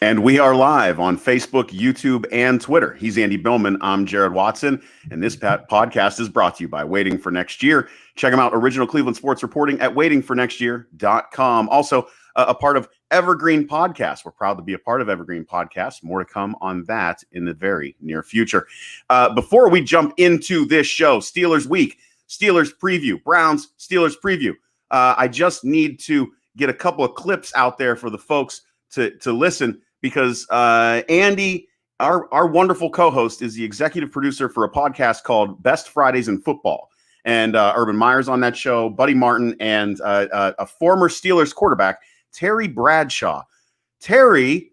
And we are live on Facebook, YouTube, and Twitter. He's Andy Billman. I'm Jared Watson. And this podcast is brought to you by Waiting for Next Year. Check them out, original Cleveland sports reporting at waitingfornextyear.com. Also, a part of Evergreen Podcast. We're proud to be a part of Evergreen Podcast. More to come on that in the very near future. Before we jump into this show, Steelers Week, Steelers Preview, Browns, Steelers Preview. I just need to get a couple of clips out there for the folks to listen, because Andy, our wonderful co-host, is the executive producer for a podcast called Best Fridays in Football. And Urban Meyer's on that show, Buddy Martin, and a former Steelers quarterback, Terry Bradshaw. Terry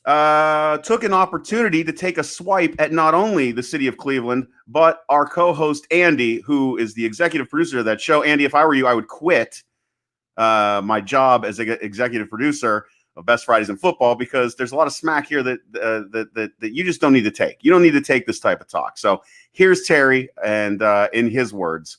took an opportunity to take a swipe at not only the city of Cleveland, but our co-host, Andy, who is the executive producer of that show. Andy, if I were you, I would quit my job as executive producer of Best Fridays in Football, because there's a lot of smack here that you just don't need to take. You don't need to take this type of talk. So here's Terry, and in his words,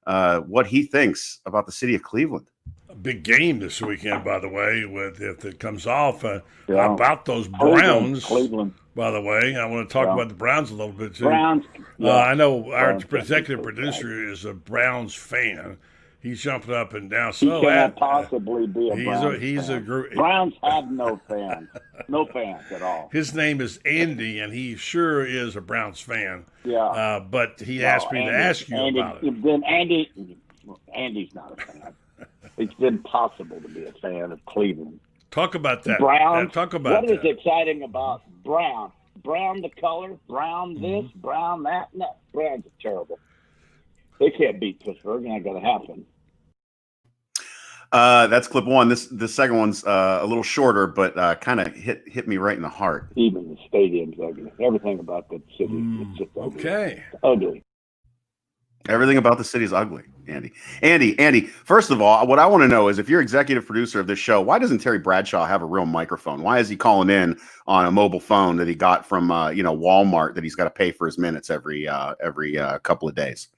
what he thinks about the city of Cleveland. A big game this weekend, by the way, if it comes off. About those Browns, Cleveland. By the way, I want to talk about the Browns a little bit too. Browns. I know our executive producer is a Browns fan. He's jumping up and down. He can't possibly be a Browns fan. Browns have no fans. No fans at all. His name is Andy, and he sure is a Browns fan. Yeah. But he asked me to ask you about it. Then Andy's not a fan. It's impossible to be a fan of Cleveland. Talk about that. Browns. Talk about what is exciting about Brown? Brown the color, Brown this, Brown that. No, Browns are terrible. They can't beat Pittsburgh. Not going to happen. That's clip one. The second one's a little shorter, but kind of hit me right in the heart. Even the stadium's ugly. Everything about that city is just ugly. Okay. Ugly. Everything about the city is ugly, Andy. Andy, first of all, what I want to know is, if you're executive producer of this show, why doesn't Terry Bradshaw have a real microphone? Why is he calling in on a mobile phone that he got from Walmart, that he's got to pay for his minutes every couple of days?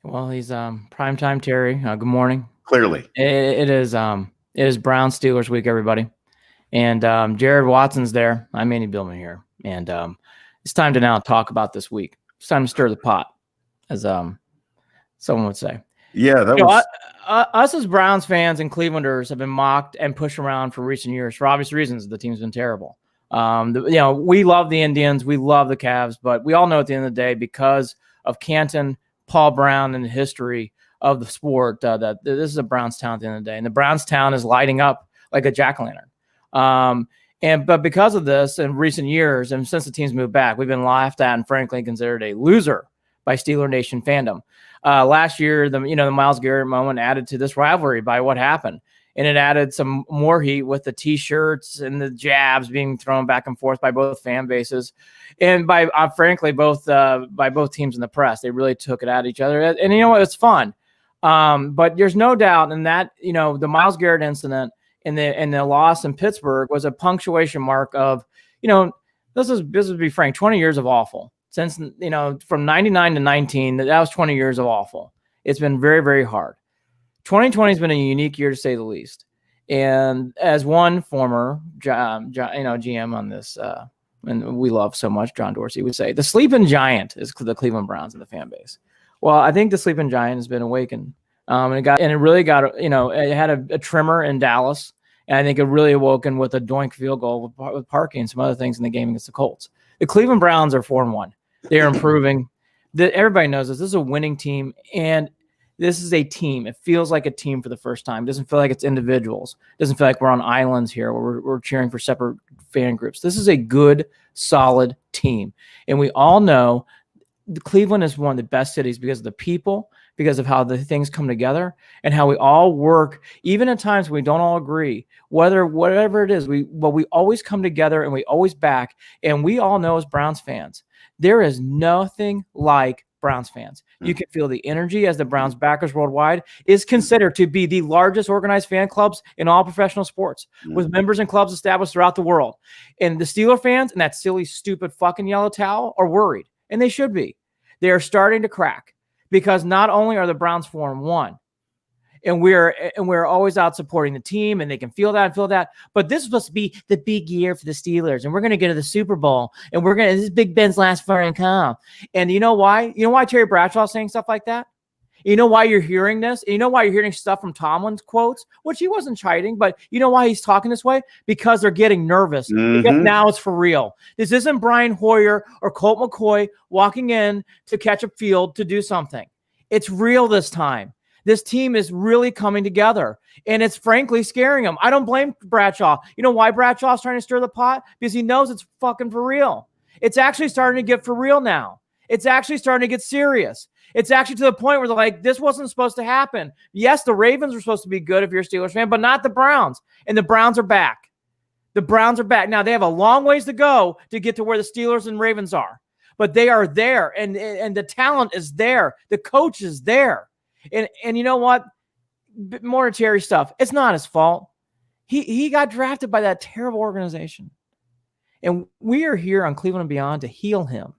Well, he's primetime Terry. Good morning. Clearly, it is Brown Steelers week, everybody, and Jared Watson's there. I'm Andy Billman here, and it's time to now talk about this week. It's time to stir the pot, as someone would say. Yeah, us as Browns fans and Clevelanders have been mocked and pushed around for recent years for obvious reasons. The team's been terrible. We love the Indians, we love the Cavs, but we all know at the end of the day, because of Canton, Paul Brown, and the history of the sport, that this is a Browns town at the end of the day, and the Browns town is lighting up like a jack-o'-lantern. But because of this, in recent years, and since the team's moved back, we've been laughed at and frankly considered a loser by Steeler Nation fandom. Last year, the Myles Garrett moment added to this rivalry by what happened, and it added some more heat with the T-shirts and the jabs being thrown back and forth by both fan bases, and by frankly both teams in the press. They really took it at each other, and you know what? It's fun. But there's no doubt in that, the Myles Garrett incident and the loss in Pittsburgh was a punctuation mark of, this is to be frank, 20 years of awful. Since, from 99 to 19, that was 20 years of awful. It's been very, very hard. 2020 has been a unique year, to say the least. And as one former, GM on this, and we love so much, John Dorsey would say, the sleeping giant is the Cleveland Browns and the fan base. Well, I think the sleeping giant has been awakened, it had a tremor in Dallas, and I think it really awoken with a doink field goal with Parkey and some other things in the game against the Colts. The Cleveland Browns are 4-1. They are improving. Everybody knows this. This is a winning team, and this is a team. It feels like a team for the first time. It doesn't feel like it's individuals. It doesn't feel like we're on islands here where we're cheering for separate fan groups. This is a good, solid team, and we all know Cleveland is one of the best cities because of the people, because of how the things come together, and how we all work, even at times when we don't all agree, whatever it is, we always come together and we always back. And we all know as Browns fans, there is nothing like Browns fans. You can feel the energy as the Browns backers worldwide is considered to be the largest organized fan clubs in all professional sports, with members and clubs established throughout the world. And the Steeler fans and that silly, stupid fucking yellow towel are worried, and they should be. They are starting to crack, because not only are the Browns 4-1, and we're always out supporting the team, and they can feel that. But this is supposed to be the big year for the Steelers, and we're going to get to the Super Bowl, and this is Big Ben's last foreign come. And you know why? You know why Terry Bradshaw is saying stuff like that? You know why you're hearing this? You know why you're hearing stuff from Tomlin's quotes, which he wasn't chiding, but you know why he's talking this way? Because they're getting nervous. Because now it's for real. This isn't Brian Hoyer or Colt McCoy walking in to catch a field to do something. It's real this time. This team is really coming together, and it's frankly scaring them. I don't blame Bradshaw. You know why Bradshaw's trying to stir the pot? Because he knows it's fucking for real. It's actually starting to get for real now. It's actually starting to get serious. It's actually to the point where they're like, this wasn't supposed to happen. Yes, the Ravens were supposed to be good if you're a Steelers fan, but not the Browns. And the Browns are back. The Browns are back. Now, they have a long ways to go to get to where the Steelers and Ravens are. But they are there, and the talent is there. The coach is there. And you know what? More Terry stuff. It's not his fault. He got drafted by that terrible organization. And we are here on Cleveland and Beyond to heal him.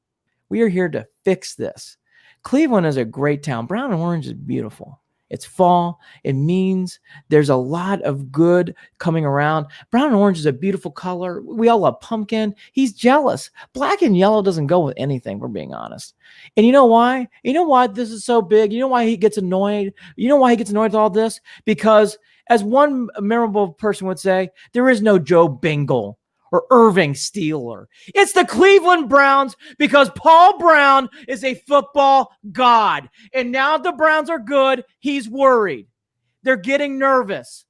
We are here to fix this. Cleveland is a great town. Brown and orange is beautiful. It's fall. It means there's a lot of good coming around. Brown and orange is a beautiful color. We all love pumpkin. He's jealous. Black and yellow doesn't go with anything, we're being honest. And you know why? You know why this is so big? You know why he gets annoyed? You know why he gets annoyed with all this? Because as one memorable person would say, there is no Joe Bingle or Irving Steeler. It's the Cleveland Browns because Paul Brown is a football god. And now the Browns are good, he's worried. They're getting nervous.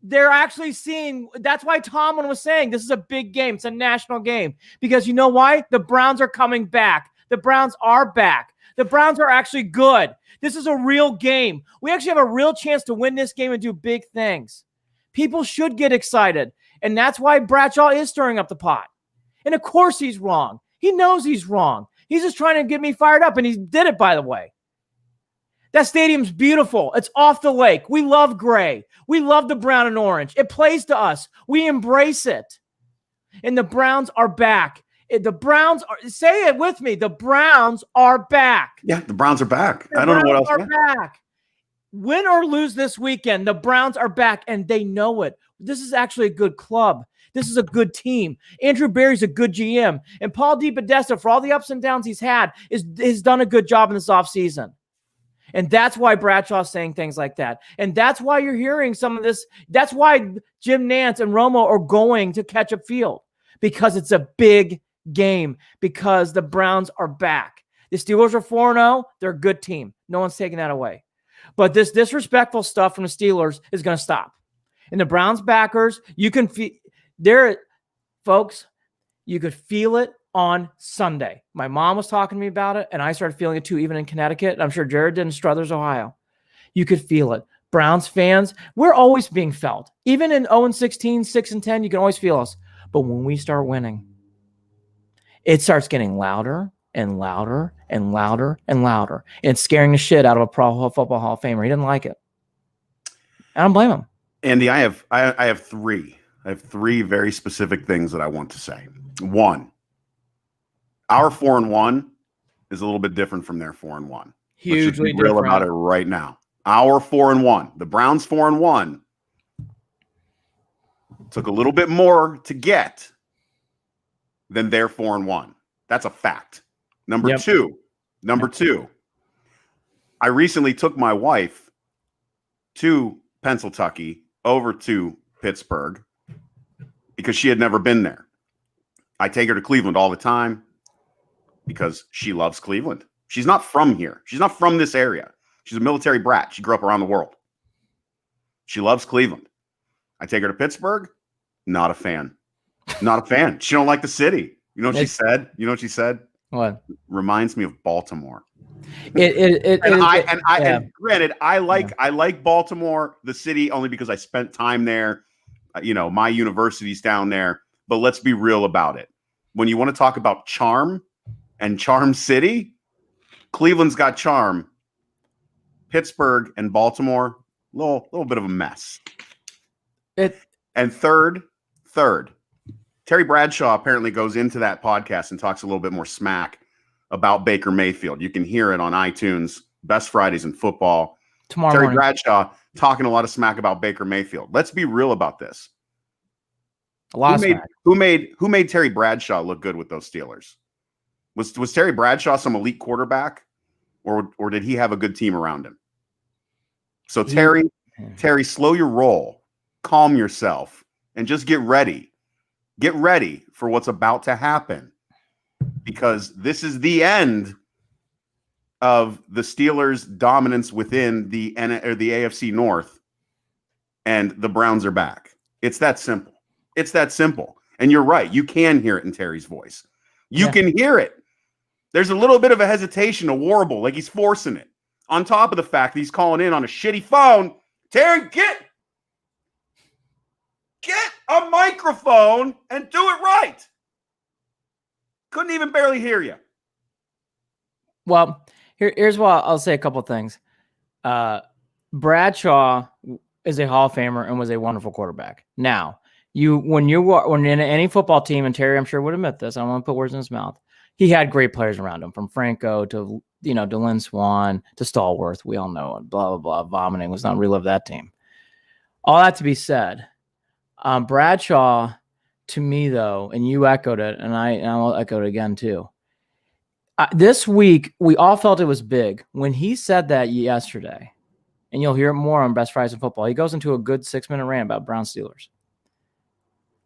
They're actually seeing, that's why Tomlin was saying this is a big game. It's a national game. Because you know why? The Browns are coming back. The Browns are back. The Browns are actually good. This is a real game. We actually have a real chance to win this game and do big things. People should get excited. And that's why Bradshaw is stirring up the pot. And of course he's wrong. He knows he's wrong. He's just trying to get me fired up, and he did it, by the way. That stadium's beautiful. It's off the lake. We love gray. We love the brown and orange. It plays to us. We embrace it. And the Browns are back. The Browns are, say it with me, the Browns are back. Yeah, the Browns are back. I don't know what else. The Browns are back. Win or lose this weekend, the Browns are back, and they know it. This is actually a good club. This is a good team. Andrew Berry's a good GM. And Paul DePodesta, for all the ups and downs he's had, has done a good job in this offseason. And that's why Bradshaw's saying things like that. And that's why you're hearing some of this. That's why Jim Nantz and Romo are going to catch up field. Because it's a big game. Because the Browns are back. The Steelers are 4-0. They're a good team. No one's taking that away. But this disrespectful stuff from the Steelers is going to stop. And the Browns backers, you can feel there, folks, you could feel it on Sunday. My mom was talking to me about it, and I started feeling it too, even in Connecticut. I'm sure Jared did in Struthers, Ohio. You could feel it. Browns fans, we're always being felt. Even in 0-16, 6-10, you can always feel us. But when we start winning, it starts getting louder and louder and louder and louder. And it's scaring the shit out of a Pro Football Hall of Famer. He didn't like it. I don't blame him. Andy, I have three. I have three very specific things that I want to say. One, our 4-1 is a little bit different from their 4-1. Hugely Let's just be real about it right now. Our 4-1, the Browns 4-1, took a little bit more to get than their 4-1. That's a fact. Number two, I recently took my wife to Pennsylvania over to Pittsburgh because she had never been there. I take her to Cleveland all the time because she loves Cleveland. She's not from here. She's not from this area. She's a military brat. She grew up around the world. She loves Cleveland. I take her to Pittsburgh. Not a fan. Not a fan. She don't like the city. You know what she said? You know what she said? What? Reminds me of Baltimore. And granted, I like Baltimore, the city, only because I spent time there. You know, my university's down there. But let's be real about it. When you want to talk about charm and Charm City, Cleveland's got charm. Pittsburgh and Baltimore, little bit of a mess. And third, Terry Bradshaw apparently goes into that podcast and talks a little bit more smack about Baker Mayfield. You can hear it on iTunes, Best Fridays in Football. Tomorrow Terry morning. Bradshaw talking a lot of smack about Baker Mayfield. Let's be real about this. A lot of smack. Who made Terry Bradshaw look good with those Steelers? Was Terry Bradshaw some elite quarterback, or did he have a good team around him? So Terry, slow your roll, calm yourself, and just get ready. Get ready for what's about to happen, because this is the end of the Steelers' dominance within the AFC North, and the Browns are back. It's that simple. It's that simple. And you're right. You can hear it in Terry's voice. You can hear it. There's a little bit of a hesitation, a warble, like he's forcing it. On top of the fact that he's calling in on a shitty phone. Terry, get a microphone and do it right. Couldn't even barely hear you. Well, here's what I'll say a couple of things. Bradshaw is a Hall of Famer and was a wonderful quarterback. Now, when in any football team, and Terry, I'm sure would admit this, I don't want to put words in his mouth. He had great players around him, from Franco to Lynn Swan to Stallworth. We all know it. Blah blah blah. Vomiting. Let's not relive that team. All that to be said, Bradshaw, to me though, and you echoed it, and I'll echo it again too. This week, we all felt it was big when he said that yesterday, and you'll hear it more on Best Fridays in Football. He goes into a good 6-minute rant about Brown Steelers.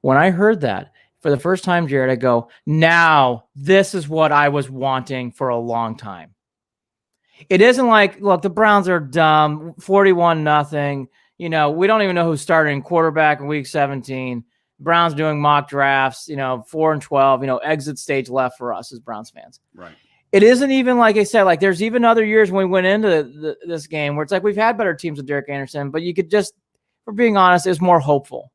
When I heard that for the first time, Jared, I go, now this is what I was wanting for a long time. It isn't like, look, the Browns are dumb, 41-0. We don't even know who's starting quarterback in week 17. Browns doing mock drafts, 4-12, exit stage left for us as Browns fans. Right. It isn't even like I said, like there's even other years when we went into this game where it's like we've had better teams with Derek Anderson, but you could just, for being honest, it's more hopeful.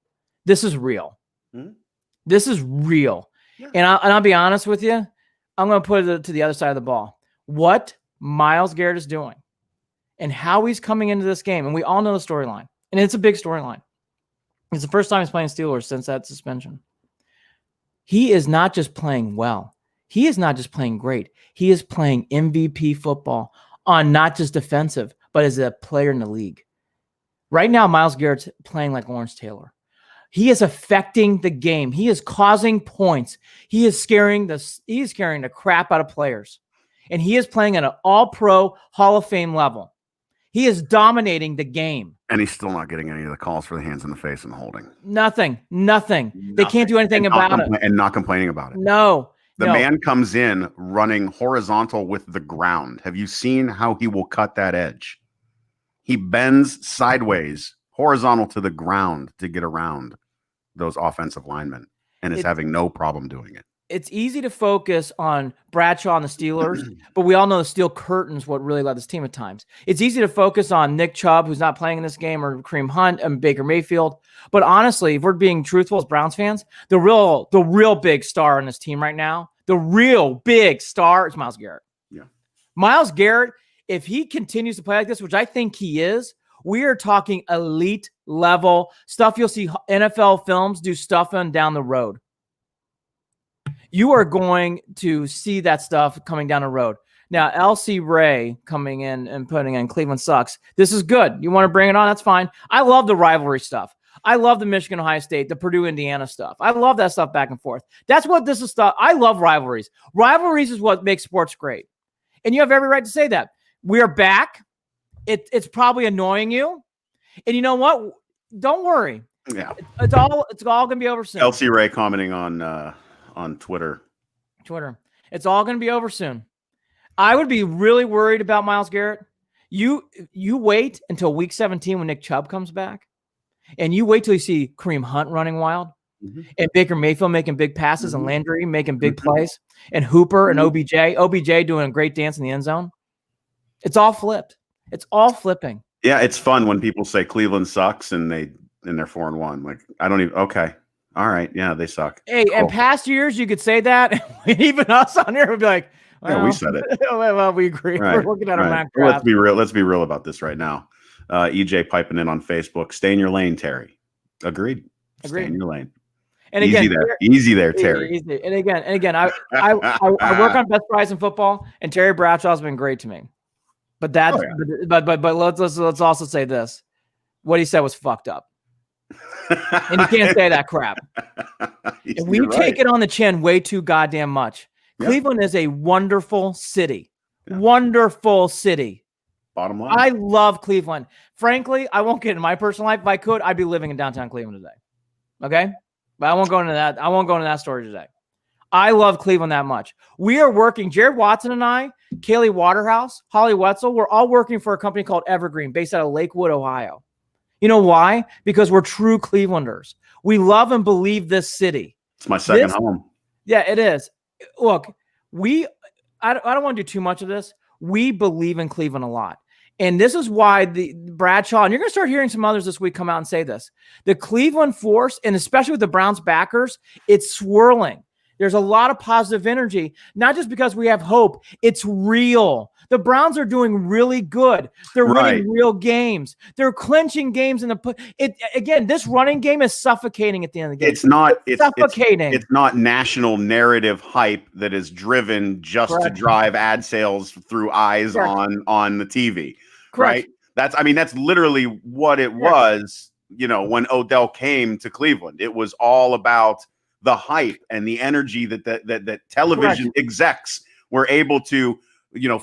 This is real. Mm-hmm. This is real. Yeah. And I'll be honest with you. I'm going to put it to the other side of the ball. What Myles Garrett is doing and how he's coming into this game, and we all know the storyline, and it's a big storyline. It's the first time he's playing Steelers since that suspension. He is not just playing well. He is not just playing great. He is playing MVP football on not just defensive, but as a player in the league. Right now, Myles Garrett's playing like Lawrence Taylor. He is affecting the game. He is causing points. He is scaring the crap out of players. And he is playing at an all-pro Hall of Fame level. He is dominating the game. And he's still not getting any of the calls for the hands in the face and the holding. Nothing. They can't do anything about it. And not complaining about it. No. The man comes in running horizontal with the ground. Have you seen how he will cut that edge? He bends sideways, horizontal to the ground to get around those offensive linemen, and is having no problem doing it. It's easy to focus on Bradshaw and the Steelers, but we all know the steel curtain's what really led this team at times. It's easy to focus on Nick Chubb, who's not playing in this game, or Kareem Hunt and Baker Mayfield. But honestly, if we're being truthful as Browns fans, the real big star in this team right now, the real big star is Myles Garrett. Yeah. Myles Garrett, if he continues to play like this, which I think he is, we are talking elite level stuff. You'll see NFL films do stuff on down the road. You are going to see that stuff coming down the road. Now, LC Ray coming in and putting in Cleveland sucks. This is good. You want to bring it on? That's fine. I love the rivalry stuff. I love the Michigan, Ohio State, the Purdue, Indiana stuff. I love that stuff back and forth. That's what this is stuff. I love rivalries. Rivalries is what makes sports great. And you have every right to say that. We're back. It's probably annoying you. And you know what? Don't worry. Yeah. It's all going to be over soon. LC Ray commenting on Twitter. It's all going to be over soon. I would be really worried about Myles Garrett. You wait until week 17 when Nick Chubb comes back, and you wait till you see Kareem Hunt running wild, and Baker Mayfield making big passes, and Landry making big plays, and Hooper and OBJ doing a great dance in the end zone. It's all flipped. It's all flipping. Yeah, it's fun when people say Cleveland sucks and they're 4-1. Like, I don't even. Okay. All right. Yeah, they suck. Hey, cool. And past years, you could say that. Even us on here would be like, well, yeah, we said it. Well, we agree. Right. We're looking at our Mac draft. Let's be real about this right now. EJ piping in on Facebook. Stay in your lane, Terry. Agreed. Stay in your lane. And easy there, Terry. Easy. And again, I work on Best Prize in Football, and Terry Bradshaw has been great to me. But that's but let's also say this. what he said was fucked up. And you can't say that crap. And we take it on the chin way too goddamn much. Yeah. Cleveland is a wonderful city. Yeah. Wonderful city. Bottom line. I love Cleveland. Frankly, I won't get in my personal life. If I could, I'd be living in downtown Cleveland today. Okay? But I won't go into that. I won't go into that story today. I love Cleveland that much. We are working, Jared Watson and I, Kaylee Waterhouse, Holly Wetzel, we're all working for a company called Evergreen based out of Lakewood, Ohio. You know why? Because we're true Clevelanders. We love and believe this city. It's my second home. Yeah, it is. Look, I don't want to do too much of this. We believe in Cleveland a lot. And this is why the Bradshaw, and you're going to start hearing some others this week come out and say this. The Cleveland force, and especially with the Browns backers, it's swirling. There's a lot of positive energy, not just because we have hope. It's real. The Browns are doing really good. They're winning real games. They're clinching games in again, this running game is suffocating at the end of the game. It's not suffocating. It's not national narrative hype that is driven just to drive ad sales through eyes on the TV. Right? That's literally what it was, when Odell came to Cleveland. It was all about the hype and the energy that television execs were able to,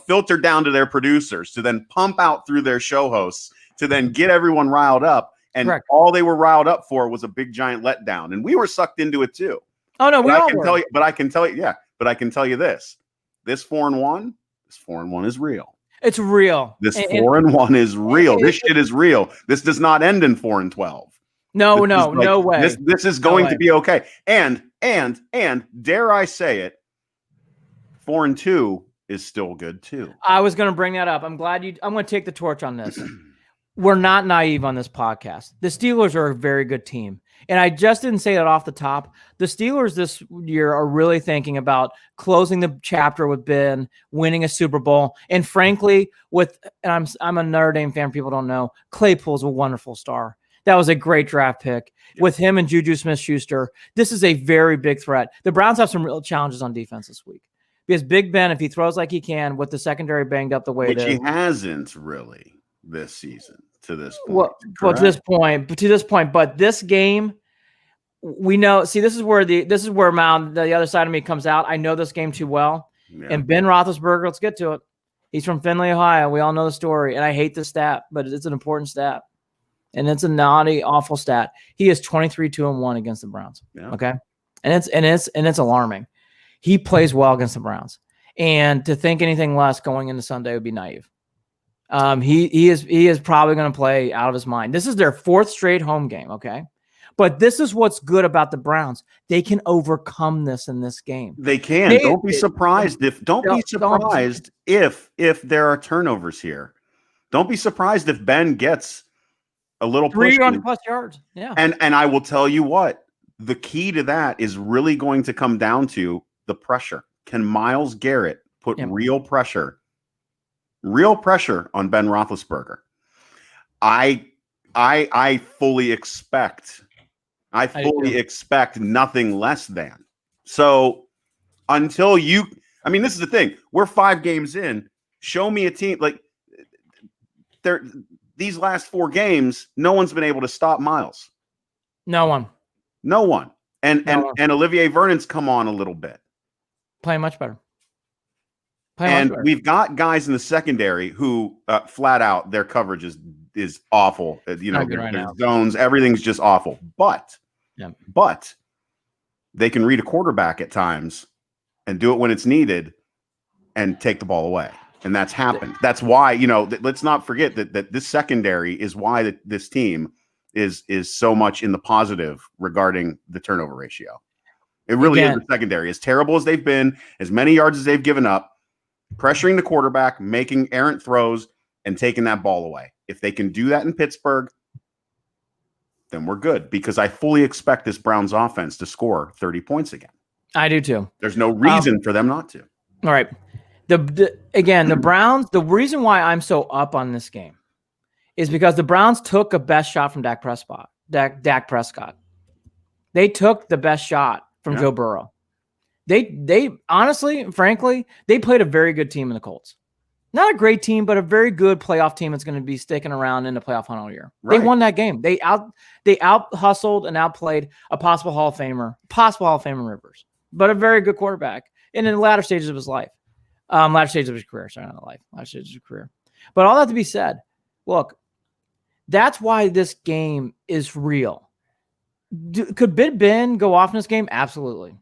filter down to their producers, to then pump out through their show hosts, to then get everyone riled up. And all they were riled up for was a big giant letdown. And we were sucked into it too. Oh no, I can tell you this 4-1 is real. It's real. This 4-1 is real. This shit is real. This does not end in 4-12. No, no way. This is going to be okay. And dare I say it, 4-2 is still good too. I was going to bring that up. I'm glad I'm going to take the torch on this. We're not naive on this podcast. The Steelers are a very good team. And I just didn't say that off the top. The Steelers this year are really thinking about closing the chapter with Ben, winning a Super Bowl. And frankly, I'm a Notre Dame fan, people don't know, Claypool's a wonderful star. That was a great draft pick. With him and Juju Smith-Schuster, this is a very big threat. The Browns have some real challenges on defense this week. Because Big Ben, if he throws like he can, with the secondary banged up the way he hasn't really this season to this point. Well, to this point. But this game, we know. See, this is where the other side of me comes out. I know this game too well. Yeah. And Ben Roethlisberger, let's get to it. He's from Findlay, Ohio. We all know the story. And I hate the stat, but it's an important stat. And it's a naughty, awful stat. He is 23-2-1 against the Browns. Yeah. Okay. And it's alarming. He plays well against the Browns. And to think anything less going into Sunday would be naive. He is probably going to play out of his mind. This is their fourth straight home game, okay? But this is what's good about the Browns. They can overcome this in this game. They can. Don't be surprised if there are turnovers here. Don't be surprised if Ben gets a little 300+ yards. Yeah. And I will tell you what, the key to that is really going to come down to the pressure. Can Myles Garrett put real pressure on Ben Roethlisberger? I fully expect nothing less than. So until this is the thing. We're 5 games in. Show me a team like these last 4 games, no one's been able to stop Myles. No one. And Olivier Vernon's come on a little bit. Playing much better. We've got guys in the secondary who flat out their coverage is awful. Their zones, everything's just awful. But they can read a quarterback at times and do it when it's needed and take the ball away. And that's happened. That's why, let's not forget that this secondary is why this team is so much in the positive regarding the turnover ratio. It really is the secondary. As terrible as they've been, as many yards as they've given up, pressuring the quarterback, making errant throws, and taking that ball away. If they can do that in Pittsburgh, then we're good, because I fully expect this Browns offense to score 30 points again. I do too. There's no reason for them not to. All right. The Browns, the reason why I'm so up on this game is because the Browns took a best shot from Dak Prescott. They took the best shot from Joe Burrow. They honestly, frankly, they played a very good team in the Colts. Not a great team, but a very good playoff team that's going to be sticking around in the playoff hunt all year. Right. They won that game. They out hustled and outplayed a possible Hall of Famer Rivers, but a very good quarterback and in the latter stages of his life. Latter stages of his career. Sorry, not life. Latter stages of his career. But all that to be said, look, that's why this game is real. Could Big Ben go off in this game? Absolutely.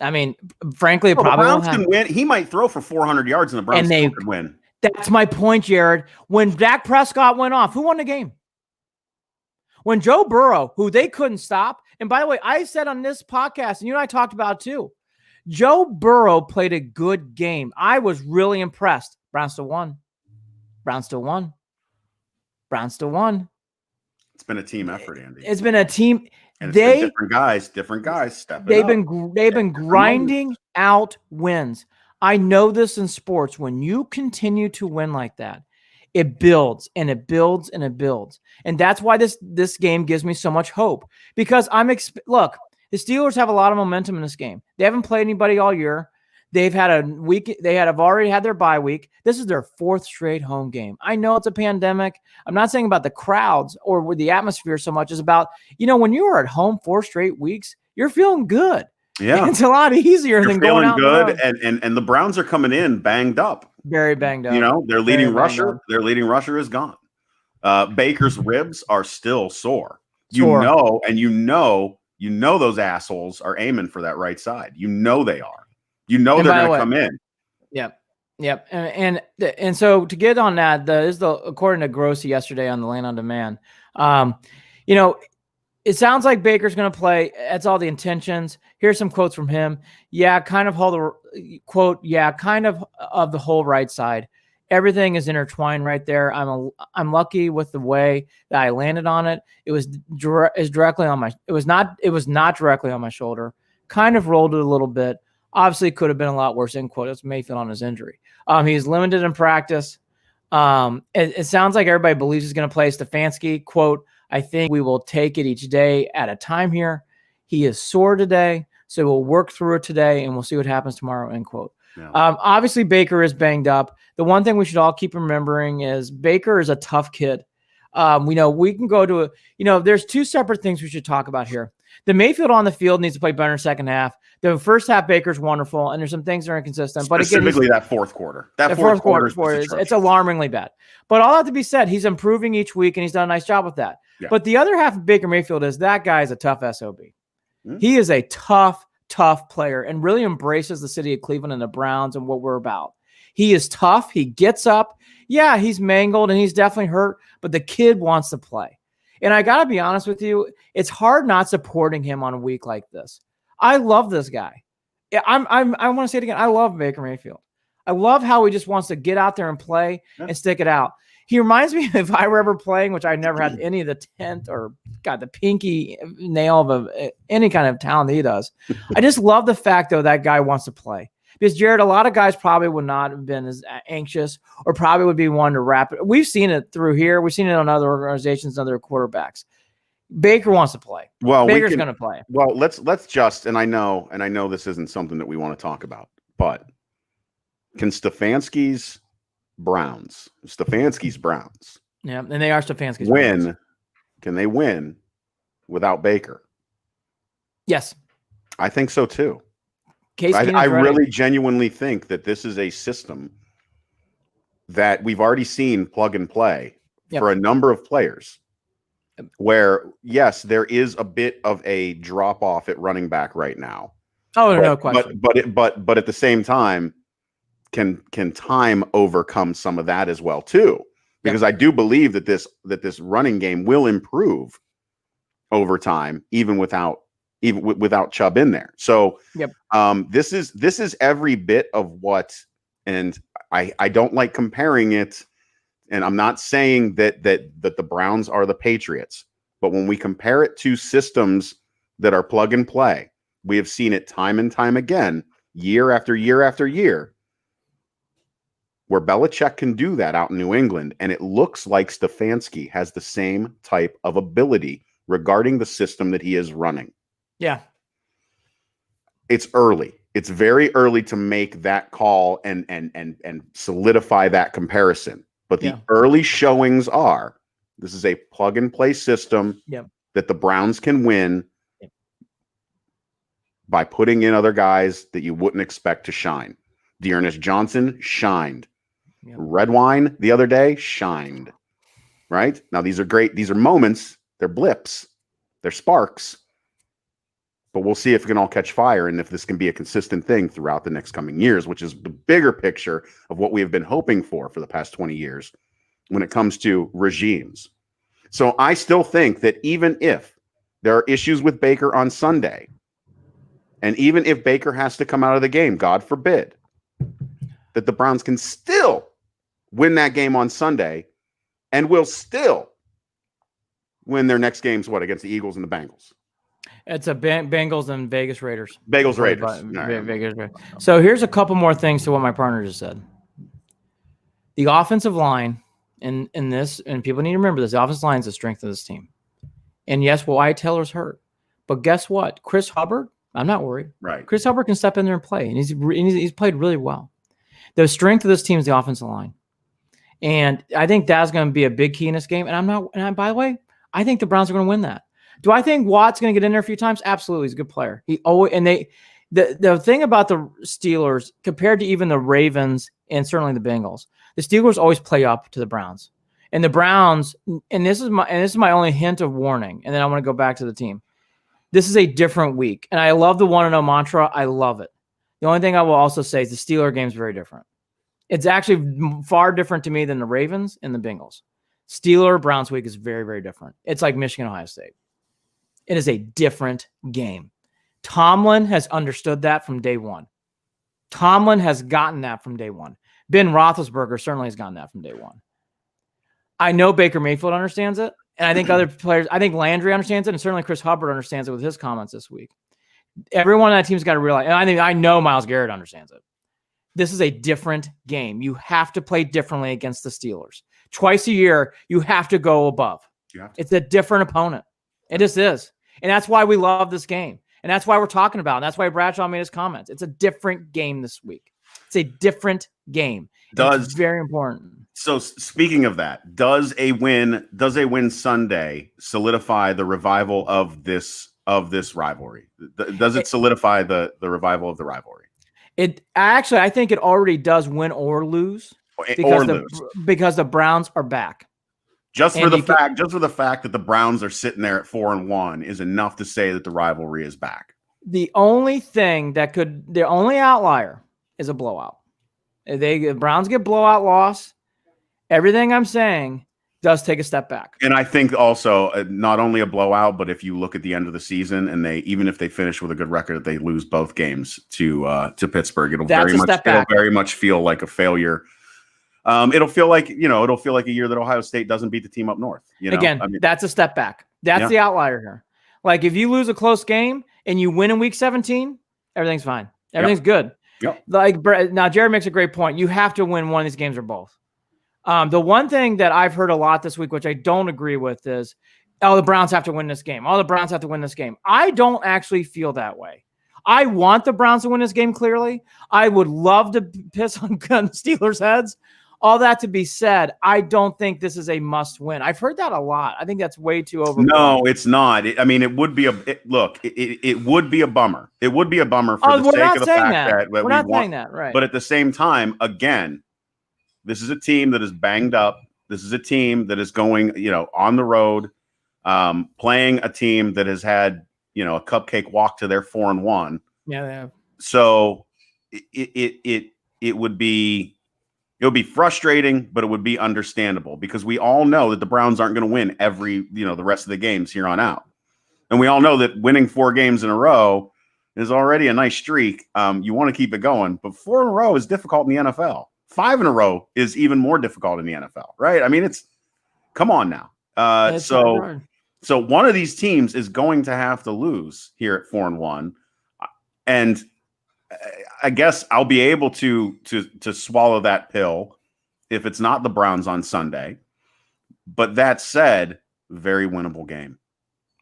I mean, frankly, the probably Browns can win. He might throw for 400 yards, and the Browns could win. That's my point, Jared. When Dak Prescott went off, who won the game? When Joe Burrow, who they couldn't stop, and by the way, I said on this podcast, and you and I talked about it too, Joe Burrow played a good game. I was really impressed. Browns still won. Browns still won. Browns still won. It's been a team effort, Andy. It's been a team. And it's been different guys stepping up. They've been grinding out wins. I know this in sports. When you continue to win like that, it builds and it builds and it builds. And that's why this game gives me so much hope, because look, the Steelers have a lot of momentum in this game. They haven't played anybody all year. They've had a week. Have already had their bye week. This is their 4th straight home game. I know it's a pandemic. I'm not saying about the crowds or with the atmosphere so much as about, when you are at home 4 straight weeks, you're feeling good. Yeah, it's a lot easier than going out. Feeling good, and the Browns are coming in banged up. Very banged up. Their leading rusher is gone. Baker's ribs are still sore. You know those assholes are aiming for that right side. You know they are. They're going to come in. Yep. And so to get on that, according to Grossi yesterday on the Land on Demand, it sounds like Baker's going to play. That's all the intentions. Here's some quotes from him. Kind of the whole right side. Everything is intertwined right there. I'm lucky with the way that I landed on it. It was directly on my. It was not directly on my shoulder. Kind of rolled it a little bit. Obviously, it could have been a lot worse. End quote. That's Mayfield on his injury. He's limited in practice. It sounds like everybody believes he's going to play. Stefanski, quote, I think we will take it each day at a time here. He is sore today, so we'll work through it today, and we'll see what happens tomorrow, end quote. Yeah. Obviously, Baker is banged up. The one thing we should all keep remembering is Baker is a tough kid. We can go to there's 2 separate things we should talk about here. The Mayfield on the field needs to play better in the second half. The first half, Baker's wonderful, and there's some things that are inconsistent. But specifically that fourth quarter. That fourth quarter it's alarmingly bad. But all that to be said, he's improving each week, and he's done a nice job with that. Yeah. But the other half of Baker Mayfield is that guy is a tough SOB. Mm-hmm. He is a tough player and really embraces the city of Cleveland and the Browns and what we're about. He is tough. He gets up. Yeah, he's mangled, and he's definitely hurt, but the kid wants to play. And I got to be honest with you, it's hard not supporting him on a week like this. I love this guy. I want to say it again. I love Baker Mayfield. I love how he just wants to get out there and play and stick it out. He reminds me, if I were ever playing, which I never had any of the tent or got the pinky nail of any kind of talent that he does. I just love the fact, though, that guy wants to play. Because, Jared, a lot of guys probably would not have been as anxious or probably would be one to wrap it. We've seen it through here. We've seen it on other organizations, other quarterbacks. Baker wants to play. Well, Baker's going to play. Well, let's just, and I know this isn't something that we want to talk about, but can Stefanski's Browns, yeah, and they are Stefanski's win? Browns. Can they win without Baker? Yes, I think so too. I really genuinely think that this is a system that we've already seen plug and play for a number of players. Where, yes, there is a bit of a drop off at running back right now. Oh, no question. But at the same time, can time overcome some of that as well too? Because I do believe that this running game will improve over time, even without Chubb in there. So this is every bit of what, and I don't like comparing it. And I'm not saying that the Browns are the Patriots, but when we compare it to systems that are plug and play, we have seen it time and time again, year after year after year, where Belichick can do that out in New England. And it looks like Stefanski has the same type of ability regarding the system that he is running. Yeah. It's early. It's very early to make that call and solidify that comparison. But the early showings are this is a plug and play system that the Browns can win by putting in other guys that you wouldn't expect to shine. Dearness Johnson shined. Red Wine the other day shined. Right? Now, these are great. These are moments. They're blips. They're sparks. But we'll see if it can all catch fire and if this can be a consistent thing throughout the next coming years, which is the bigger picture of what we have been hoping for the past 20 years when it comes to regimes. So I still think that even if there are issues with Baker on Sunday, and even if Baker has to come out of the game, God forbid, that the Browns can still win that game on Sunday and will still win their next games, against the Eagles and the Bengals? It's a Bengals and Vegas Raiders. Vegas Raiders. Vegas Raiders. So here's a couple more things to what my partner just said. The offensive line in this, and people need to remember this, the offensive line is the strength of this team. And yes, Wyatt Taylor's hurt. But guess what? Chris Hubbard, I'm not worried. Right. Chris Hubbard can step in there and play, and he's played really well. The strength of this team is the offensive line. And I think that's going to be a big key in this game. And by the way, I think the Browns are going to win that. Do I think Watt's going to get in there a few times? Absolutely. He's a good player. The thing about the Steelers compared to even the Ravens and certainly the Bengals, the Steelers always play up to the Browns. And the Browns, and this is my only hint of warning, and then I want to go back to the team. This is a different week. And I love the 1-0 mantra. I love it. The only thing I will also say is the Steeler game is very different. It's actually far different to me than the Ravens and the Bengals. Steeler-Browns week is very, very different. It's like Michigan-Ohio State. It is a different game. Tomlin has understood that from day one. Tomlin has gotten that from day one. Ben Roethlisberger certainly has gotten that from day one. I know Baker Mayfield understands it, and I think other players, I think Landry understands it, and certainly Chris Hubbard understands it with his comments this week. Everyone on that team's got to realize, and I know Myles Garrett understands it. This is a different game. You have to play differently against the Steelers. Twice a year, you have to go above. It's a different opponent. It just is. And that's why we love this game. And that's why we're talking about it. And that's why Bradshaw made his comments. It's a different game this week. It's a different game. It's very important. So speaking of that, does a win Sunday solidify the revival of this rivalry? Does it solidify the revival of the rivalry? I think it already does, win or lose, because the Browns are back. Just for the fact that the Browns are sitting there at 4-1 is enough to say that the rivalry is back. The only outlier is a blowout. The Browns get blowout loss. Everything I'm saying does take a step back. And I think also not only a blowout, but if you look at the end of the season and even if they finish with a good record, they lose both games to Pittsburgh, it'll very much feel like a failure. It'll feel like a year that Ohio State doesn't beat the team up north. That's a step back. That's the outlier here. Like if you lose a close game and you win in week 17, everything's fine. Everything's good. Yep. Now Jared makes a great point. You have to win one of these games or both. The one thing that I've heard a lot this week, which I don't agree with, is, the Browns have to win this game. The Browns have to win this game. I don't actually feel that way. I want the Browns to win this game, clearly. I would love to piss on Steelers' heads. All that to be said, I don't think this is a must win. I've heard that a lot. I think that's way too overblown. No, it's not. It would be it would be a bummer. It would be a bummer for the sake of the fact that we're not saying that, right? But at the same time, again, this is a team that is banged up. This is a team that is going, on the road, playing a team that has had, a cupcake walk to their 4-1. Yeah, they have. So it would be frustrating, but it would be understandable because we all know that the Browns aren't going to win every, the rest of the games here on out. And we all know that winning 4 games in a row is already a nice streak. You want to keep it going, but 4 in a row is difficult in the NFL. 5 in a row is even more difficult in the NFL, right? I mean, come on now. So one of these teams is going to have to lose here at 4-1. And I guess I'll be able to swallow that pill if it's not the Browns on Sunday. But that said, very winnable game.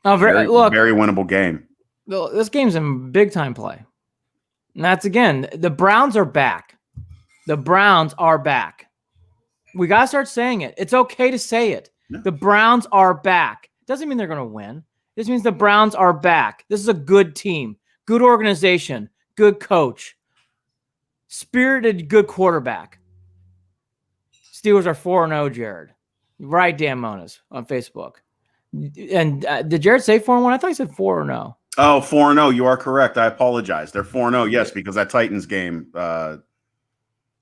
Very winnable game. This game's in big time play. And that's, again, the Browns are back. The Browns are back. We got to start saying it. It's okay to say it. Yeah. The Browns are back. Doesn't mean they're going to win. This means the Browns are back. This is a good team, good organization, good coach, spirited, good quarterback. Steelers are 4-0, Jared. Right, Dan Monas on Facebook. And did Jared say 4-1? I thought he said 4-0. Oh, 4-0. You are correct. I apologize. They're 4-0. Yes, because that Titans game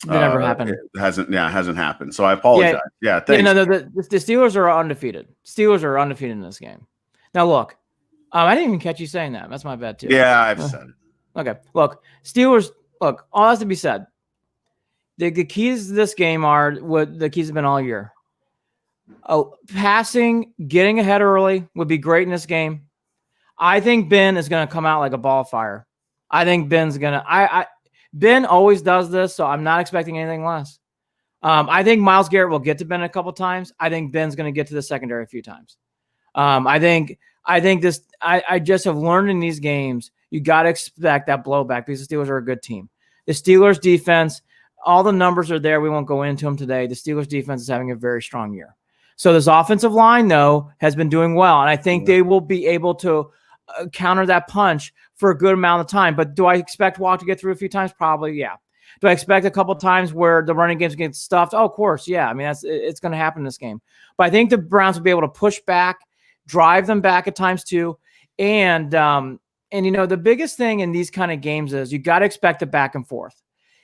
That never happened. It hasn't happened. So I apologize. Yeah, thanks. Yeah, no, the Steelers are undefeated. Steelers are undefeated in this game. Now, look, I didn't even catch you saying that. That's my bad, too. Yeah, I've said it. Okay, look, Steelers, look, all has to be said. The keys to this game are what the keys have been all year. Passing, getting ahead early would be great in this game. I think Ben is going to come out like a ball of fire. I think Ben's going to Ben always does this, so I'm not expecting anything less. I think Myles Garrett will get to Ben a couple times. I think Ben's going to get to the secondary a few times. I just have learned in these games, you got to expect that blowback because the Steelers are a good team. The Steelers defense, all the numbers are there. We won't go into them today. The Steelers defense is having a very strong year. So this offensive line, though, has been doing well, and I think they will be able to counter that punch for a good amount of time. But do I expect Watt to get through a few times? Probably, yeah. Do I expect a couple of times where the running games get stuffed? Oh, of course, yeah. I mean, it's going to happen in this game. But I think the Browns will be able to push back, drive them back at times too, and the biggest thing in these kind of games is you got to expect a back and forth.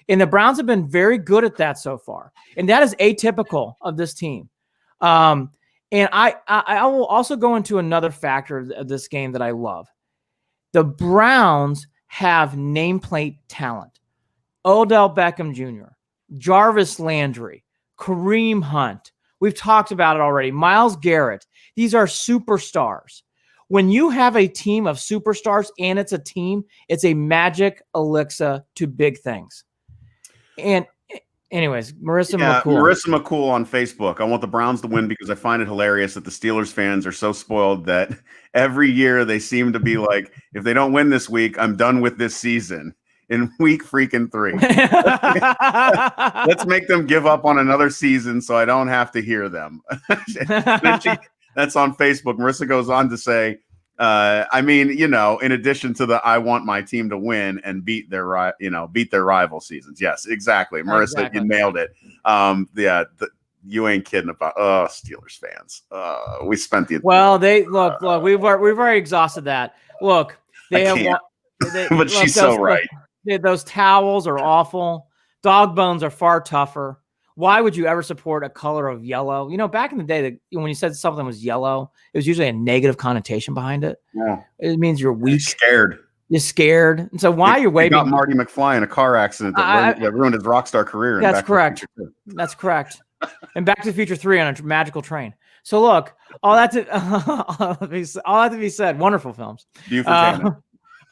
And the Browns have been very good at that so far. And that is atypical of this team. And I will also go into another factor of this game that I love. The Browns have nameplate talent. Odell Beckham Jr., Jarvis Landry, Kareem Hunt. We've talked about it already. Myles Garrett. These are superstars. When you have a team of superstars and it's a team, it's a magic elixir to big things. And anyways, Marissa McCool on Facebook. I want the Browns to win because I find it hilarious that the Steelers fans are so spoiled that every year they seem to be like, if they don't win this week, I'm done with this season in week freaking 3. Let's make them give up on another season so I don't have to hear them. That's on Facebook. Marissa goes on to say, in addition to I want my team to win and beat their rival seasons. Yes, exactly. Marissa, You nailed it. You ain't kidding about Steelers fans. We spent the look. We've already exhausted that. Look, but she's so right. Those towels are awful. Dog bones are far tougher. Why would you ever support a color of yellow? Back in the day, when you said something was yellow, it was usually a negative connotation behind it. Yeah. It means you're weak. You're scared. And so why you're waving? Got Marty McFly in a car accident that ruined his rock star career. That's correct. That's correct. And Back to the Future 3 on a magical train. So look, all that to be said, wonderful films.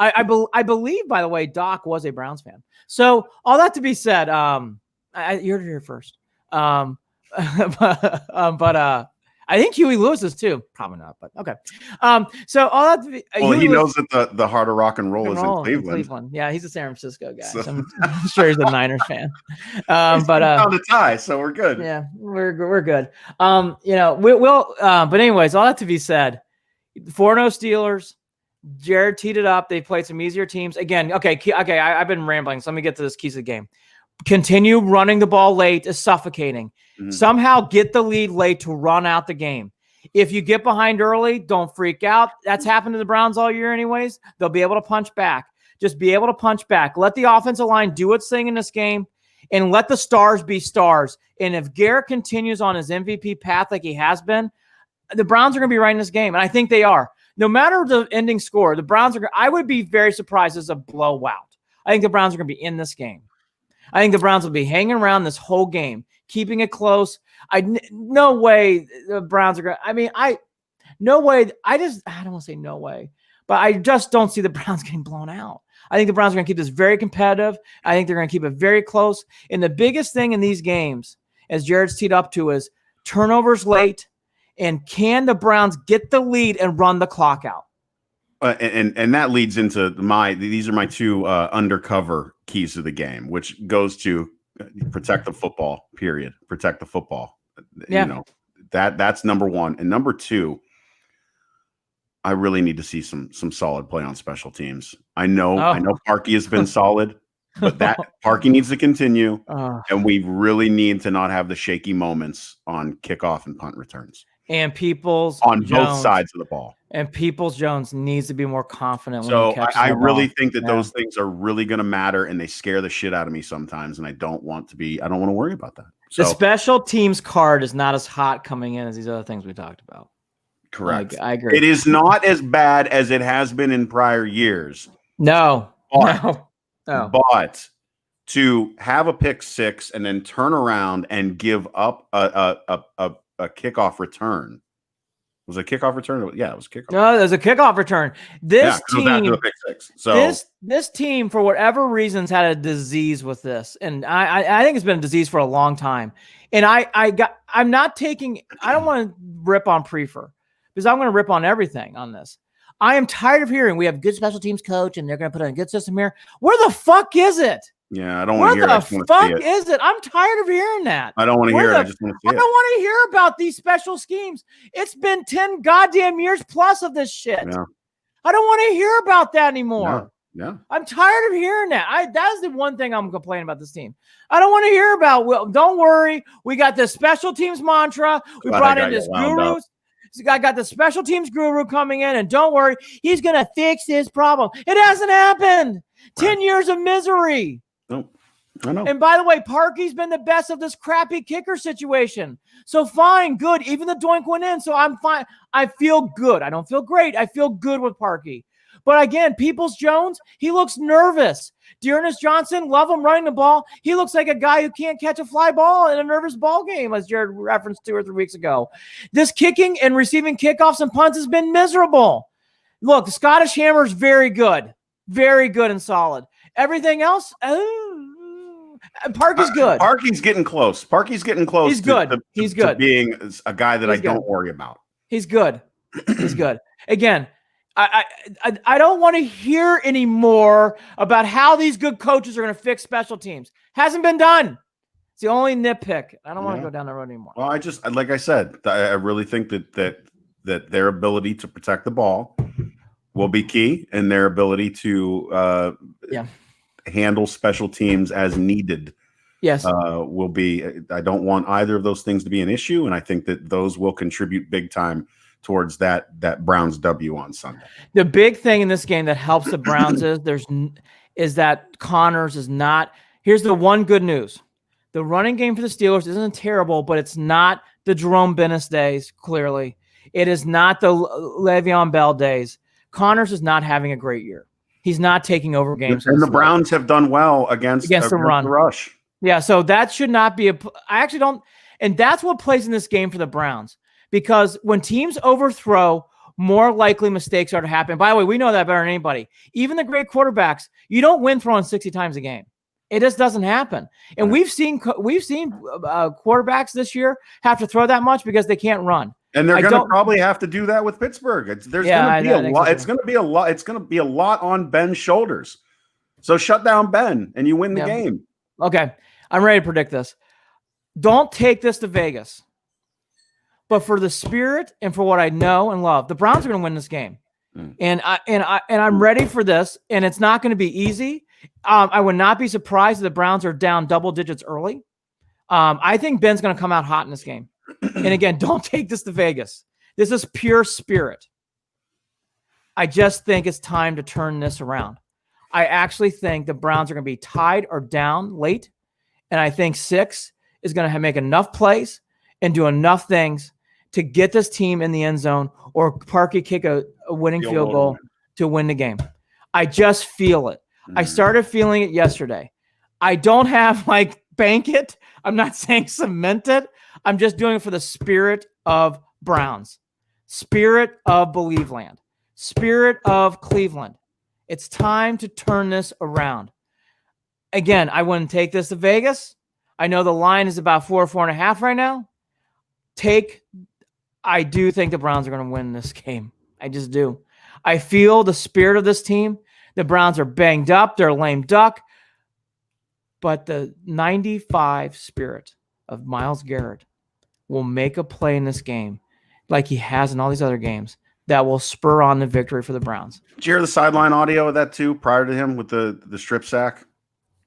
I believe, by the way, Doc was a Browns fan. So all that to be said, you're here first. But I think Huey Lewis is too. Probably not, but okay. So all that to be, he knows that the heart of rock and roll is in Cleveland. Yeah, he's a San Francisco guy. So I'm sure he's a Niners fan. But found a tie, so we're good. Yeah, we're good. But anyways, all that to be said, 4-0 Steelers. Jared teed it up. They played some easier teams. Again, okay. I've been rambling, so let me get to this keys of the game. Continue running the ball late is suffocating. Mm-hmm. Somehow get the lead late to run out the game. If you get behind early, don't freak out. That's happened to the Browns all year anyways. They'll be able to punch back. Just be able to punch back. Let the offensive line do its thing in this game and let the stars be stars. And if Garrett continues on his MVP path like he has been, the Browns are going to be right in this game. And I think they are. No matter the ending score, the Browns are. I would be very surprised as a blowout. I think the Browns are going to be in this game. I think the Browns will be hanging around this whole game, keeping it close. No way the Browns are going to. No way. I don't want to say no way, but I just don't see the Browns getting blown out. I think the Browns are going to keep this very competitive. I think they're going to keep it very close. And the biggest thing in these games, as Jared's teed up to, is turnovers late. And can the Browns get the lead and run the clock out? and that leads into these are my two undercover keys to the game, which goes to protect the football. Period. Protect the football. Yeah. You know, that's number one, and number two, I really need to see some solid play on special teams. I know Parkey has been solid, but that Parkey needs to continue, and we really need to not have the shaky moments on kickoff and punt returns. And Peoples on Jones, both sides of the ball. And Peoples Jones needs to be more confident when so he catches I the really ball. think that those things are really going to matter, and they scare the shit out of me sometimes, and I don't want to worry about that. So, the special teams card is not as hot coming in as these other things we talked about. Correct. I agree. It is not as bad as it has been in prior years. No. But to have a pick six and then turn around and give up a kickoff return. Was it a kickoff return? Yeah, it was a kickoff. No, there's a kickoff return. This team, pick six. So this team, for whatever reasons, had a disease with this, and I think it's been a disease for a long time. And I don't want to rip on Prefer because I'm going to rip on everything on this. I am tired of hearing we have a good special teams coach and they're going to put in a good system here. Where the fuck is it? Yeah, I don't want to hear it. Where the fuck is it? I'm tired of hearing that. I don't want to hear it. I just want to see it. I don't want to hear about these special schemes. It's been 10 goddamn years plus of this shit. Yeah. I don't want to hear about that anymore. Yeah. I'm tired of hearing that. That's the one thing I'm complaining about this team. I don't want to hear about, well, don't worry. We got this special teams mantra. We brought in this guru. I got the special teams guru coming in, and don't worry, he's going to fix this problem. It hasn't happened. 10 years of misery. No, I know. And by the way, Parkey's been the best of this crappy kicker situation. So fine, good. Even the doink went in, so I'm fine. I feel good. I don't feel great. I feel good with Parkey. But again, Peoples Jones, he looks nervous. Dearness Johnson, love him running the ball. He looks like a guy who can't catch a fly ball in a nervous ball game, as Jared referenced 2 or 3 weeks ago. This kicking and receiving kickoffs and punts has been miserable. Look, the Scottish Hammer is very good and solid. Everything else, Parkey's good. Parkey's getting close. He's good. He's good. To being a guy that I don't worry about. He's good. He's good. Again, I don't want to hear anymore about how these good coaches are going to fix special teams. Hasn't been done. It's the only nitpick. I don't want to go down that road anymore. Well, like I said, I really think that their ability to protect the ball will be key, and their ability to handle special teams as needed. Yes, will be. I don't want either of those things to be an issue, and I think that those will contribute big time towards that Browns W on Sunday. The big thing in this game that helps the Browns is that Connors is not. Here's the one good news: the running game for the Steelers isn't terrible, but it's not the Jerome Bennis days. Clearly, it is not the Le'Veon Bell days. Connors is not having a great year. He's not taking over games. And the Browns have done well against the run. rush. Yeah, so that should not be I actually don't. And that's what plays in this game for the Browns. Because when teams overthrow, more likely mistakes are to happen. By the way, we know that better than anybody. Even the great quarterbacks, you don't win throwing 60 times a game. It just doesn't happen. And we've seen quarterbacks this year have to throw that much because they can't run. And they're going to probably have to do that with Pittsburgh. It's going to be a lot. It's going to be a lot. It's going to be a lot on Ben's shoulders. So shut down Ben, and you win the game. Okay, I'm ready to predict this. Don't take this to Vegas. But for the spirit and for what I know and love, the Browns are going to win this game. And I'm ready for this. And it's not going to be easy. I would not be surprised if the Browns are down double digits early. I think Ben's going to come out hot in this game. And again, don't take this to Vegas. This is pure spirit. I just think it's time to turn this around. I actually think the Browns are going to be tied or down late. And I think 6 is going to make enough plays and do enough things to get this team in the end zone or Parkey kick a winning field goal to win the game. I just feel it. I started feeling it yesterday. I don't have bank it. I'm not saying cement it. I'm just doing it for the spirit of Browns, spirit of Believeland, spirit of Cleveland. It's time to turn this around. Again, I wouldn't take this to Vegas. I know the line is about 4.5 right now. I do think the Browns are going to win this game. I just do. I feel the spirit of this team. The Browns are banged up. They're lame duck. But the 95 spirit of Myles Garrett will make a play in this game like he has in all these other games that will spur on the victory for the Browns. Did you hear the sideline audio of that too prior to him with the strip sack?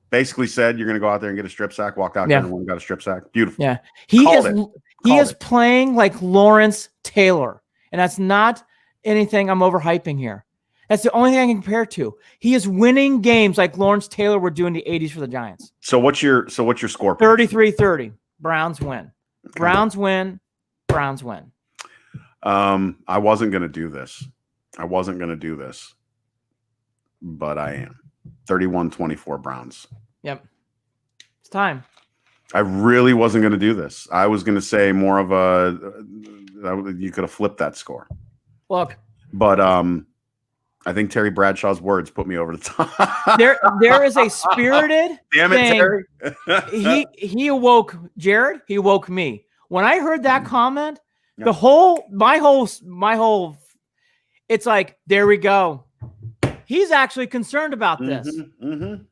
Basically said you're going to go out there and get a strip sack, walked out there and got a strip sack. Beautiful. Yeah. He is playing like Lawrence Taylor, and that's not anything I'm overhyping here. That's the only thing I can compare to. He is winning games like Lawrence Taylor would do in the 80s for the Giants. So what's your score? 33-30. Browns win. Okay. Browns win. Browns win. I wasn't going to do this. But I am. 31-24 Browns. Yep. It's time. I really wasn't going to do this. I was going to say more of you could have flipped that score. Look. But I think Terry Bradshaw's words put me over the top. there is a spirited Damn it, Terry. he awoke Jared. He awoke me. When I heard that comment, my whole it's like, there we go. He's actually concerned about this.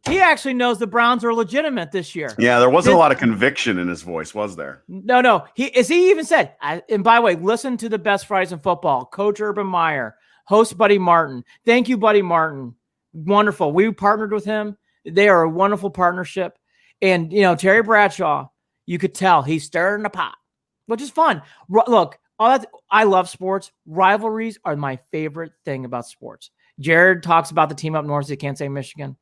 He actually knows the Browns are legitimate this year. Yeah, there wasn't a lot of conviction in his voice, was there? No. He even said, and by the way, listen to the best Fridays in football. Coach Urban Meyer, host Buddy Martin. Thank you, Buddy Martin. Wonderful. We partnered with him. They are a wonderful partnership. And, Terry Bradshaw, you could tell he's stirring the pot, which is fun. Look, I love sports. Rivalries are my favorite thing about sports. Jared talks about the team up north. He can't say Michigan.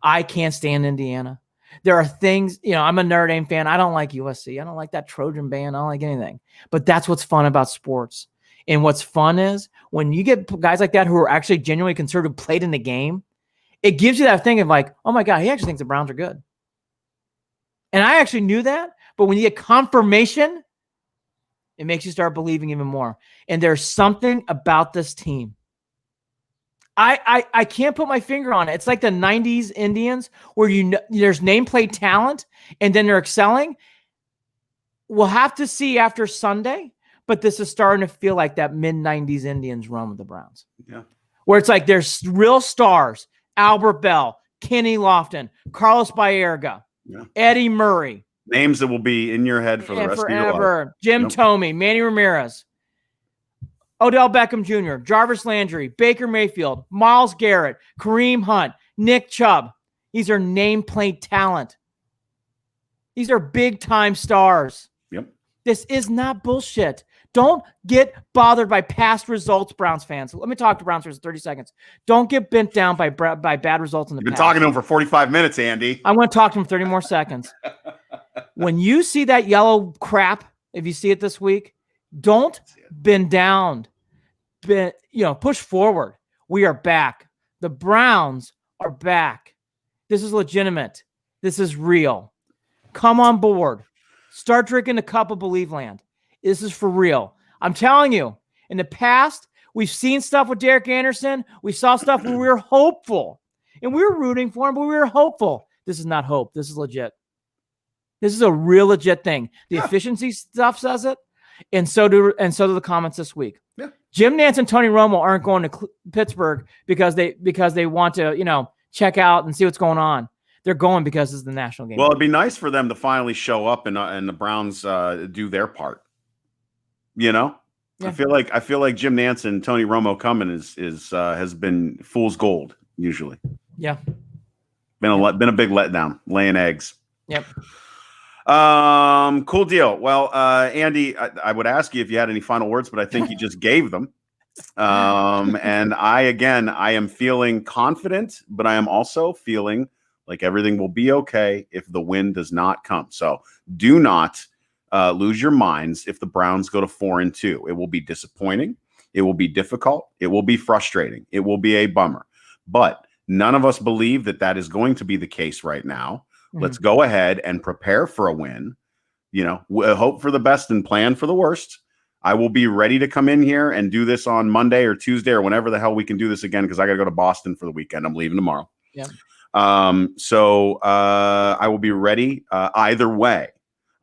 I can't stand Indiana. There are things, I'm a Notre Dame fan. I don't like USC. I don't like that Trojan band. I don't like anything. But that's what's fun about sports. And what's fun is when you get guys like that who are actually genuinely concerned who played in the game, it gives you that thing of like, oh my God, he actually thinks the Browns are good. And I actually knew that. But when you get confirmation, it makes you start believing even more. And there's something about this team. I can't put my finger on it. It's like the 90s Indians where there's nameplate talent and then they're excelling. We'll have to see after Sunday, but this is starting to feel like that mid-90s Indians run with the Browns. Yeah. Where it's like there's real stars, Albert Bell, Kenny Lofton, Carlos Baerga, Eddie Murray. Names that will be in your head for the rest of your life. Jim Thome, Manny Ramirez, Odell Beckham Jr., Jarvis Landry, Baker Mayfield, Myles Garrett, Kareem Hunt, Nick Chubb. These are nameplate talent. These are big-time stars. Yep. This is not bullshit. Don't get bothered by past results, Browns fans. Let me talk to Browns fans for 30 seconds. Don't get bent down by bad results in the past. You've been talking to him for 45 minutes, Andy. I want to talk to him 30 more seconds. When you see that yellow crap, if you see it this week, don't bend down. Push forward. We are back. The Browns are back. This is legitimate. This is real. Come on board. Start drinking the cup of Believe Land. This is for real. I'm telling you, in the past, we've seen stuff with Derek Anderson. We saw stuff where we were hopeful. And we were rooting for him, but we were hopeful. This is not hope. This is legit. This is a real legit thing. The efficiency stuff says it. And so do the comments this week. Yeah. Jim Nantz and Tony Romo aren't going to Pittsburgh because they want to, check out and see what's going on. They're going because this is the national game. Well, it'd be nice for them to finally show up and the Browns do their part. Yeah. I feel like Jim Nantz and Tony Romo coming has been fool's gold usually. Yeah. Been a big letdown, laying eggs. Yep. Cool deal. Well, Andy, I would ask you if you had any final words, but I think you just gave them. And I am feeling confident, but I am also feeling like everything will be okay if the win does not come. So do not lose your minds if the Browns go to 4-2. It will be disappointing. It will be difficult. It will be frustrating. It will be a bummer. But none of us believe that is going to be the case right now. Let's go ahead and prepare for a win. Hope for the best and plan for the worst. I will be ready to come in here and do this on Monday or Tuesday or whenever the hell we can do this again because I got to go to Boston for the weekend. I'm leaving tomorrow. Yeah. So I will be ready either way.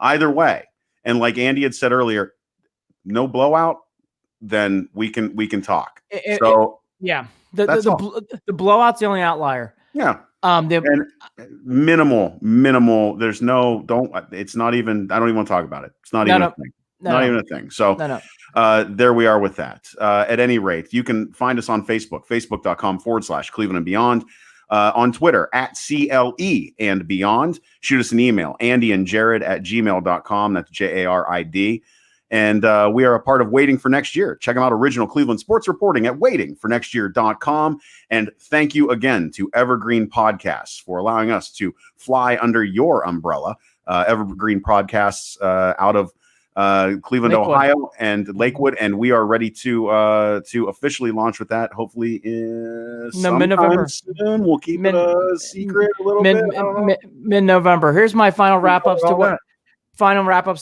And like Andy had said earlier, no blowout, then we can talk. Yeah. That's all. The blowout's the only outlier. Yeah. And minimal. There's no, it's not even, I don't even want to talk about it. It's not even a thing. Not even a thing. So there we are with that. At any rate, you can find us on Facebook, facebook.com/Cleveland and Beyond. On Twitter at CLE and Beyond. Shoot us an email, andyandjarid@gmail.com. That's JARID. And we are a part of Waiting for Next Year. Check them out, original Cleveland sports reporting at waitingfornextyear.com. And thank you again to Evergreen Podcasts for allowing us to fly under your umbrella. Evergreen Podcasts out of Cleveland, Lakewood. Ohio, and Lakewood, and we are ready to officially launch with that. Hopefully, mid-November. Soon. We'll keep it a secret a little bit. Mid-November. Here's my final wrap-ups to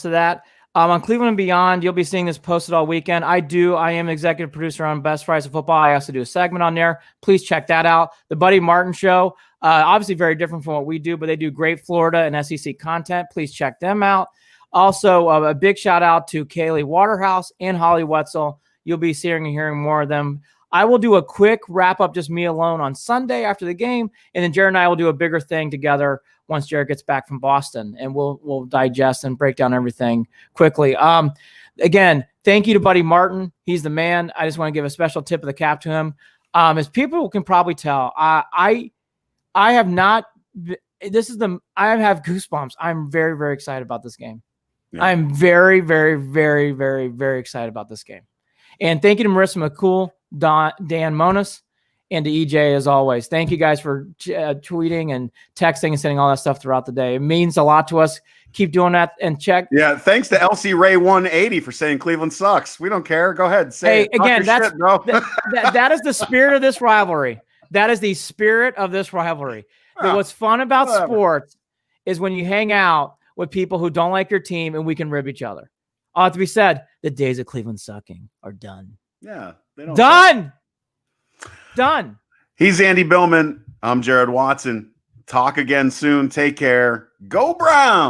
that. On Cleveland and Beyond, you'll be seeing this posted all weekend. I am executive producer on Best Fridays of Football. I also do a segment on there. Please check that out. The Buddy Martin Show, obviously very different from what we do, but they do great Florida and SEC content. Please check them out. Also, a big shout out to Kaylee Waterhouse and Holly Wetzel. You'll be seeing and hearing more of them. I will do a quick wrap up, just me alone, on Sunday after the game, and then Jared and I will do a bigger thing together once Jared gets back from Boston, and we'll digest and break down everything quickly. Again, thank you to Buddy Martin. He's the man. I just want to give a special tip of the cap to him. As people can probably tell, I have not. I have goosebumps. I'm very, very excited about this game. Yeah. I'm very, very, very, very, very excited about this game. And thank you to Marissa McCool, Dan Monis, and to EJ as always. Thank you guys for tweeting and texting and sending all that stuff throughout the day. It means a lot to us. Keep doing that and check. Yeah, thanks to LC Ray 180 for saying Cleveland sucks. We don't care. Go ahead. Say it. Again, that is the spirit of this rivalry. That is the spirit of this rivalry. What's fun about sports is when you hang out with people who don't like your team and we can rib each other. All to be said, the days of Cleveland sucking are done. Yeah. They don't Done. He's Andy Billman. I'm Jared Watson. Talk again soon. Take care. Go Browns.